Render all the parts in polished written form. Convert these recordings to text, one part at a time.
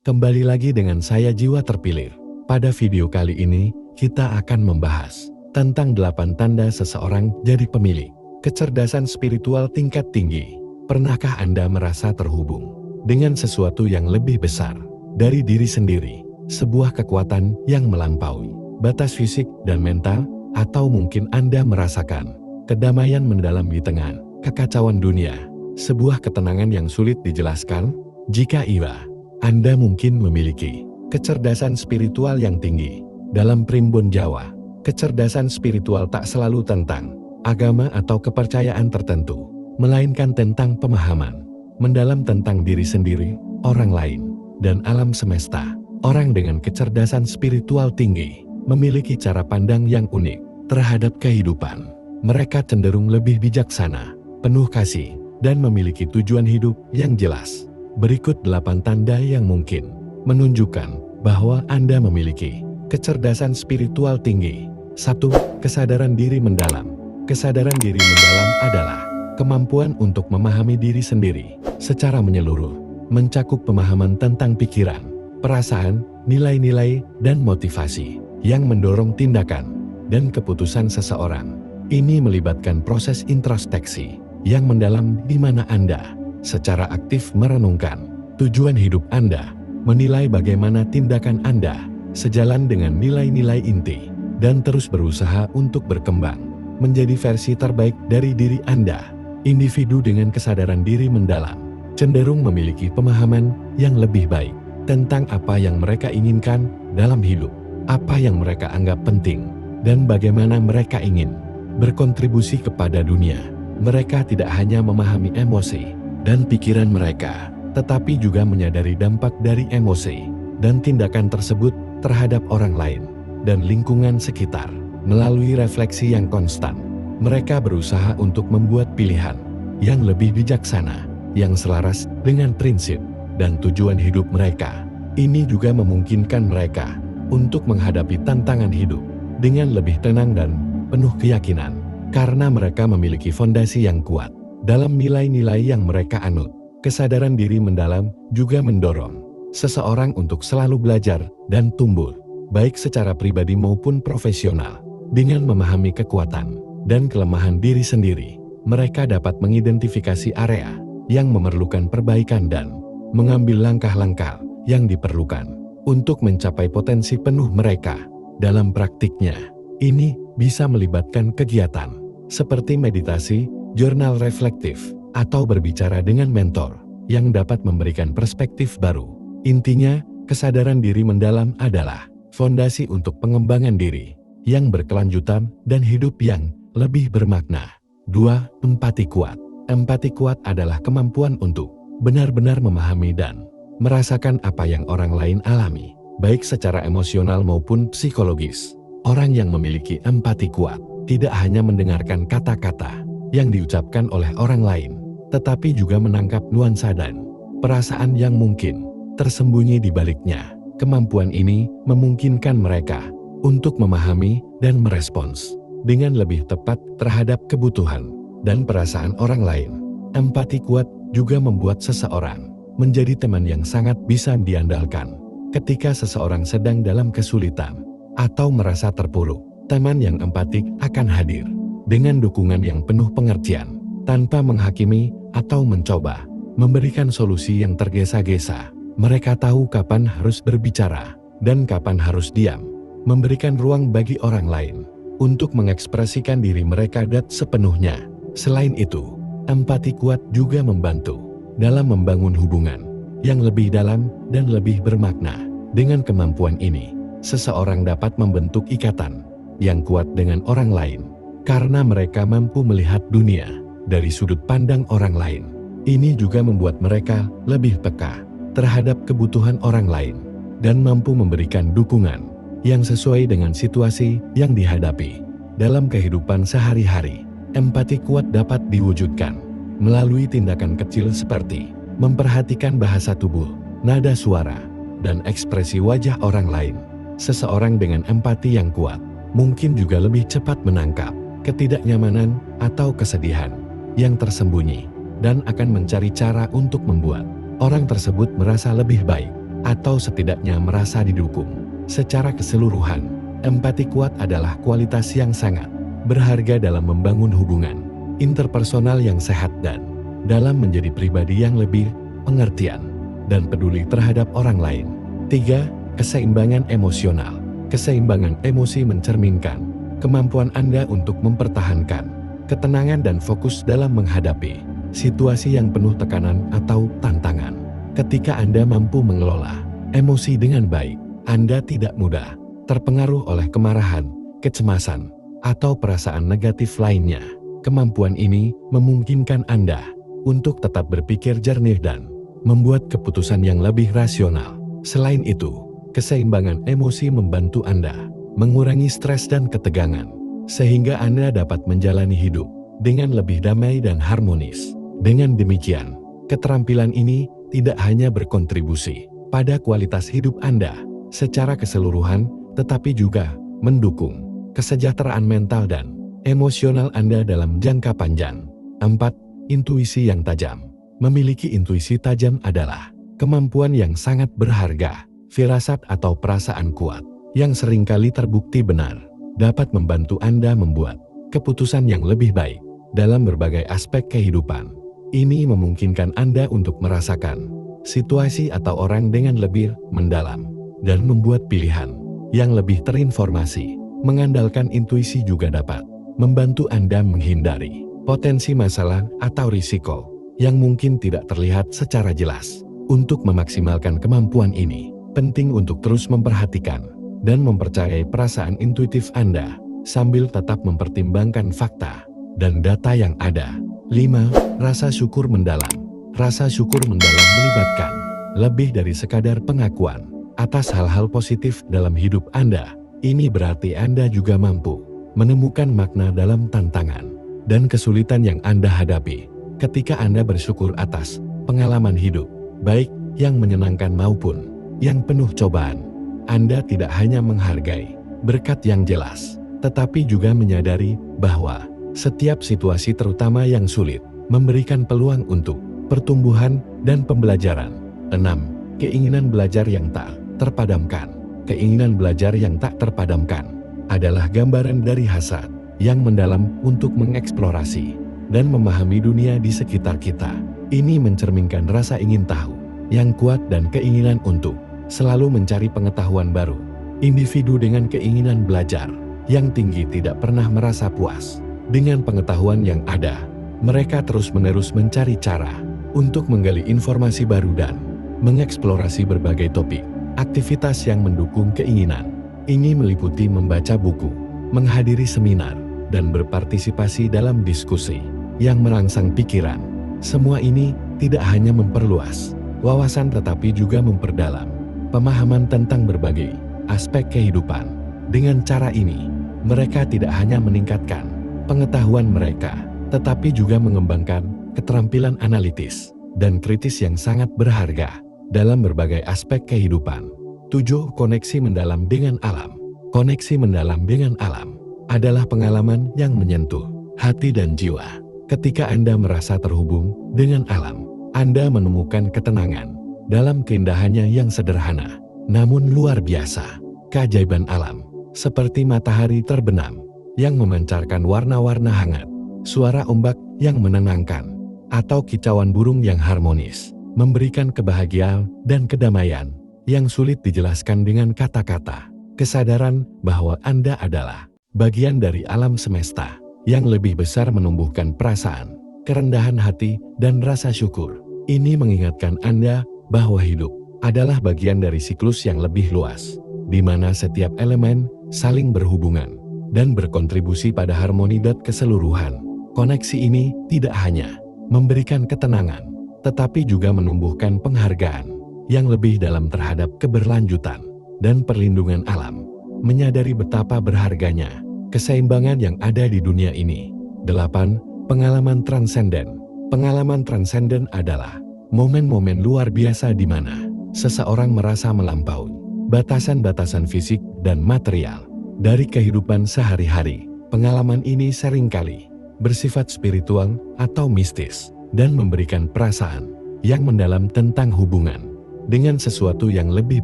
Kembali lagi dengan saya Jiwa Terpilih. Pada video kali ini, kita akan membahas tentang 8 tanda seseorang jadi pemilik kecerdasan spiritual tingkat tinggi. Pernahkah Anda merasa terhubung dengan sesuatu yang lebih besar dari diri sendiri? Sebuah kekuatan yang melampaui batas fisik dan mental, atau mungkin Anda merasakan kedamaian mendalam di tengah kekacauan dunia. Sebuah ketenangan yang sulit dijelaskan. Jika iya, Anda mungkin memiliki kecerdasan spiritual yang tinggi. Dalam primbon Jawa, kecerdasan spiritual tak selalu tentang agama atau kepercayaan tertentu, melainkan tentang pemahaman mendalam tentang diri sendiri, orang lain, dan alam semesta. Orang dengan kecerdasan spiritual tinggi memiliki cara pandang yang unik terhadap kehidupan. Mereka cenderung lebih bijaksana, penuh kasih, dan memiliki tujuan hidup yang jelas. Berikut 8 tanda yang mungkin menunjukkan bahwa Anda memiliki kecerdasan spiritual tinggi. 1. Kesadaran diri mendalam. Kesadaran diri mendalam adalah kemampuan untuk memahami diri sendiri secara menyeluruh, mencakup pemahaman tentang pikiran, perasaan, nilai-nilai, dan motivasi yang mendorong tindakan dan keputusan seseorang. Ini melibatkan proses introspeksi yang mendalam di mana Anda secara aktif merenungkan tujuan hidup Anda, menilai bagaimana tindakan Anda sejalan dengan nilai-nilai inti, dan terus berusaha untuk berkembang menjadi versi terbaik dari diri Anda. Individu dengan kesadaran diri mendalam cenderung memiliki pemahaman yang lebih baik tentang apa yang mereka inginkan dalam hidup, apa yang mereka anggap penting, dan bagaimana mereka ingin berkontribusi kepada dunia. Mereka tidak hanya memahami emosi dan pikiran mereka, tetapi juga menyadari dampak dari emosi dan tindakan tersebut terhadap orang lain dan lingkungan sekitar. Melalui refleksi yang konstan, mereka berusaha untuk membuat pilihan yang lebih bijaksana, yang selaras dengan prinsip dan tujuan hidup mereka. Ini juga memungkinkan mereka untuk menghadapi tantangan hidup dengan lebih tenang dan penuh keyakinan, karena mereka memiliki fondasi yang kuat dalam nilai-nilai yang mereka anut. Kesadaran diri mendalam juga mendorong seseorang untuk selalu belajar dan tumbuh, baik secara pribadi maupun profesional. Dengan memahami kekuatan dan kelemahan diri sendiri, mereka dapat mengidentifikasi area yang memerlukan perbaikan dan mengambil langkah-langkah yang diperlukan untuk mencapai potensi penuh mereka. Dalam praktiknya, ini bisa melibatkan kegiatan seperti meditasi, jurnal reflektif, atau berbicara dengan mentor yang dapat memberikan perspektif baru. Intinya, kesadaran diri mendalam adalah fondasi untuk pengembangan diri yang berkelanjutan dan hidup yang lebih bermakna. 2. Empati kuat. Empati kuat adalah kemampuan untuk benar-benar memahami dan merasakan apa yang orang lain alami, baik secara emosional maupun psikologis. Orang yang memiliki empati kuat tidak hanya mendengarkan kata-kata yang diucapkan oleh orang lain, tetapi juga menangkap nuansa dan perasaan yang mungkin tersembunyi di baliknya. Kemampuan ini memungkinkan mereka untuk memahami dan merespons dengan lebih tepat terhadap kebutuhan dan perasaan orang lain. Empati kuat juga membuat seseorang menjadi teman yang sangat bisa diandalkan. Ketika seseorang sedang dalam kesulitan atau merasa terpuruk, teman yang empatik akan hadir dengan dukungan yang penuh pengertian, tanpa menghakimi atau mencoba memberikan solusi yang tergesa-gesa. Mereka tahu kapan harus berbicara dan kapan harus diam, memberikan ruang bagi orang lain untuk mengekspresikan diri mereka sepenuhnya. Selain itu, empati kuat juga membantu dalam membangun hubungan yang lebih dalam dan lebih bermakna. Dengan kemampuan ini, seseorang dapat membentuk ikatan yang kuat dengan orang lain, karena mereka mampu melihat dunia dari sudut pandang orang lain. Ini juga membuat mereka lebih peka terhadap kebutuhan orang lain dan mampu memberikan dukungan yang sesuai dengan situasi yang dihadapi. Dalam kehidupan sehari-hari, empati kuat dapat diwujudkan melalui tindakan kecil seperti memperhatikan bahasa tubuh, nada suara, dan ekspresi wajah orang lain. Seseorang dengan empati yang kuat mungkin juga lebih cepat menangkap ketidaknyamanan atau kesedihan yang tersembunyi dan akan mencari cara untuk membuat orang tersebut merasa lebih baik. atau setidaknya merasa didukung. Secara keseluruhan, empati kuat adalah kualitas yang sangat berharga dalam membangun hubungan interpersonal yang sehat dan dalam menjadi pribadi yang lebih pengertian dan peduli terhadap orang lain. 3. Keseimbangan emosional. Keseimbangan emosi mencerminkan kemampuan Anda untuk mempertahankan ketenangan dan fokus dalam menghadapi situasi yang penuh tekanan atau tantangan. Ketika Anda mampu mengelola emosi dengan baik, Anda tidak mudah terpengaruh oleh kemarahan, kecemasan, atau perasaan negatif lainnya. Kemampuan ini memungkinkan Anda untuk tetap berpikir jernih dan membuat keputusan yang lebih rasional. Selain itu, keseimbangan emosi membantu Anda mengurangi stres dan ketegangan, sehingga Anda dapat menjalani hidup dengan lebih damai dan harmonis. Dengan demikian, keterampilan ini tidak hanya berkontribusi pada kualitas hidup Anda secara keseluruhan, tetapi juga mendukung kesejahteraan mental dan emosional Anda dalam jangka panjang. 4. Intuisi yang tajam. Memiliki intuisi tajam adalah kemampuan yang sangat berharga. Firasat atau perasaan kuat yang seringkali terbukti benar dapat membantu Anda membuat keputusan yang lebih baik dalam berbagai aspek kehidupan. Ini memungkinkan Anda untuk merasakan situasi atau orang dengan lebih mendalam dan membuat pilihan yang lebih terinformasi. Mengandalkan intuisi juga dapat membantu Anda menghindari potensi masalah atau risiko yang mungkin tidak terlihat secara jelas. Untuk memaksimalkan kemampuan ini, penting untuk terus memperhatikan dan mempercayai perasaan intuitif Anda sambil tetap mempertimbangkan fakta dan data yang ada. 5. Rasa syukur mendalam. Rasa syukur mendalam melibatkan lebih dari sekadar pengakuan atas hal-hal positif dalam hidup Anda. Ini berarti Anda juga mampu menemukan makna dalam tantangan dan kesulitan yang Anda hadapi. Ketika Anda bersyukur atas pengalaman hidup, baik yang menyenangkan maupun yang penuh cobaan, Anda tidak hanya menghargai berkat yang jelas, tetapi juga menyadari bahwa setiap situasi terutama yang sulit memberikan peluang untuk pertumbuhan dan pembelajaran. 6. Keinginan belajar yang tak terpadamkan. Keinginan belajar yang tak terpadamkan adalah gambaran dari hasrat yang mendalam untuk mengeksplorasi dan memahami dunia di sekitar kita. Ini mencerminkan rasa ingin tahu yang kuat dan keinginan untuk selalu mencari pengetahuan baru. Individu dengan keinginan belajar yang tinggi tidak pernah merasa puas dengan pengetahuan yang ada. Mereka terus-menerus mencari cara untuk menggali informasi baru dan mengeksplorasi berbagai topik. Aktivitas yang mendukung keinginan ini meliputi membaca buku, menghadiri seminar, dan berpartisipasi dalam diskusi yang merangsang pikiran. Semua ini tidak hanya memperluas wawasan tetapi juga memperdalam pemahaman tentang berbagai aspek kehidupan. Dengan cara ini, mereka tidak hanya meningkatkan pengetahuan mereka, tetapi juga mengembangkan keterampilan analitis dan kritis yang sangat berharga dalam berbagai aspek kehidupan. 7. Koneksi mendalam dengan alam. Koneksi mendalam dengan alam adalah pengalaman yang menyentuh hati dan jiwa. Ketika Anda merasa terhubung dengan alam, Anda menemukan ketenangan dalam keindahannya yang sederhana, namun luar biasa. Keajaiban alam, seperti matahari terbenam yang memancarkan warna-warna hangat, suara ombak yang menenangkan, atau kicauan burung yang harmonis, memberikan kebahagiaan dan kedamaian yang sulit dijelaskan dengan kata-kata. Kesadaran bahwa Anda adalah bagian dari alam semesta yang lebih besar menumbuhkan perasaan, kerendahan hati, dan rasa syukur. Ini mengingatkan Anda bahwa hidup adalah bagian dari siklus yang lebih luas, di mana setiap elemen saling berhubungan dan berkontribusi pada harmoni dan keseluruhan. Koneksi ini tidak hanya memberikan ketenangan, tetapi juga menumbuhkan penghargaan yang lebih dalam terhadap keberlanjutan dan perlindungan alam. Menyadari betapa berharganya keseimbangan yang ada di dunia ini. 8. Pengalaman transenden. Pengalaman transenden adalah momen-momen luar biasa di mana seseorang merasa melampaui batasan-batasan fisik dan material dari kehidupan sehari-hari. Pengalaman ini seringkali bersifat spiritual atau mistis dan memberikan perasaan yang mendalam tentang hubungan, dengan sesuatu yang lebih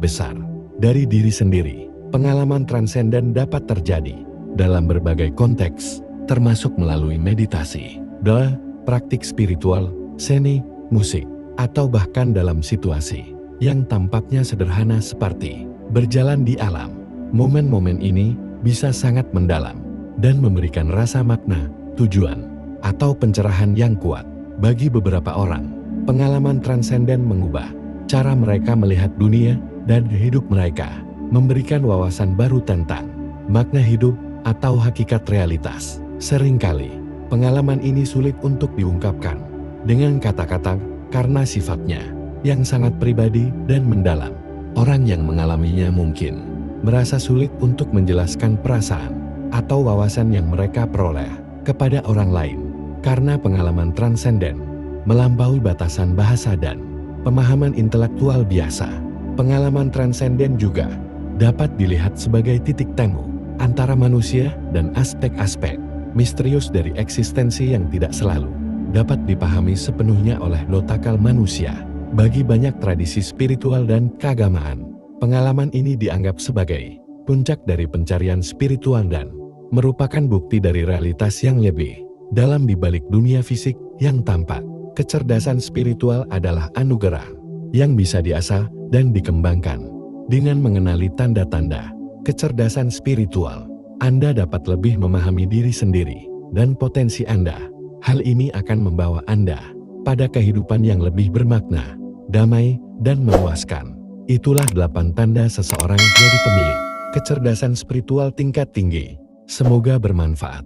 besar dari diri sendiri. Pengalaman transenden dapat terjadi dalam berbagai konteks, termasuk melalui meditasi, praktik spiritual, seni, musik, atau bahkan dalam situasi yang tampaknya sederhana seperti berjalan di alam. Momen-momen ini bisa sangat mendalam dan memberikan rasa makna, tujuan, atau pencerahan yang kuat. Bagi beberapa orang, pengalaman transenden mengubah cara mereka melihat dunia dan hidup mereka, memberikan wawasan baru tentang makna hidup atau hakikat realitas. Seringkali, pengalaman ini sulit untuk diungkapkan dengan kata-kata karena sifatnya yang sangat pribadi dan mendalam. Orang yang mengalaminya mungkin merasa sulit untuk menjelaskan perasaan atau wawasan yang mereka peroleh kepada orang lain karena pengalaman transenden melampaui batasan bahasa dan pemahaman intelektual biasa. Pengalaman transenden juga dapat dilihat sebagai titik temu antara manusia dan aspek-aspek misterius dari eksistensi yang tidak selalu dapat dipahami sepenuhnya oleh lotakal manusia. Bagi banyak tradisi spiritual dan keagamaan, pengalaman ini dianggap sebagai puncak dari pencarian spiritual dan merupakan bukti dari realitas yang lebih dalam di balik dunia fisik yang tampak. Kecerdasan spiritual adalah anugerah yang bisa diasah dan dikembangkan. Dengan mengenali tanda-tanda kecerdasan spiritual, Anda dapat lebih memahami diri sendiri dan potensi Anda. Hal ini akan membawa Anda pada kehidupan yang lebih bermakna, damai, dan memuaskan. Itulah 8 tanda seseorang jadi pemilik kecerdasan spiritual tingkat tinggi. Semoga bermanfaat.